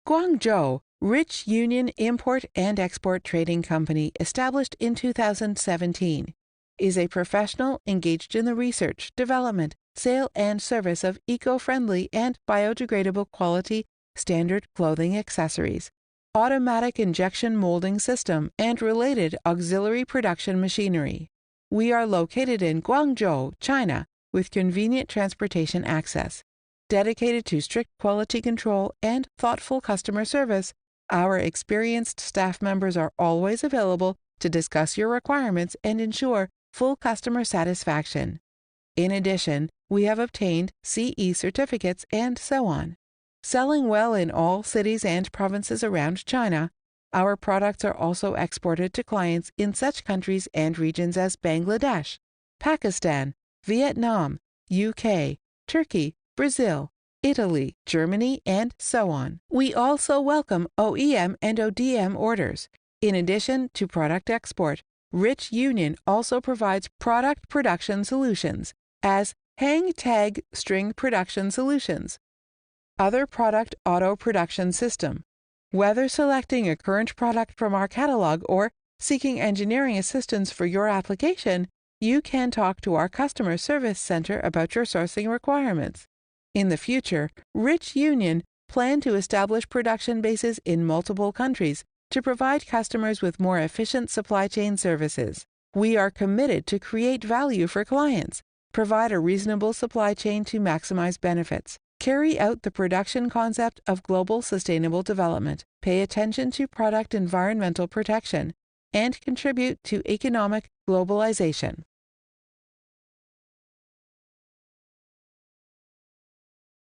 Guangzhou Rich Union Import and Export Trading Company, established in 2017, is a professional engaged in the research, development, sale, and service of eco-friendly and biodegradable quality standard clothing accessories, automatic injection molding system, and related auxiliary production machinery. We are located in Guangzhou, China, with convenient transportation access. Dedicated to strict quality control and thoughtful customer service, our experienced staff members are always available to discuss your requirements and ensure full customer satisfaction. In addition, we have obtained CE certificates and so on. Selling well in all cities and provinces around China, our products are also exported to clients in such countries and regions as Bangladesh, Pakistan, Vietnam, UK, Turkey, Brazil, Italy, Germany, and so on. We also welcome OEM and ODM orders. In addition to product export, Rich Union also provides product production solutions as Hangtag string production solutions, other product auto production system. Whether selecting a current product from our catalog or seeking engineering assistance for your application, you can talk to our customer service center about your sourcing requirements. In the future, Rich Union plan to establish production bases in multiple countries to provide customers with more efficient supply chain services. We are committed to create value for clients, provide a reasonable supply chain to maximize benefits, carry out the production concept of global sustainable development, pay attention to product environmental protection, and contribute to economic globalization.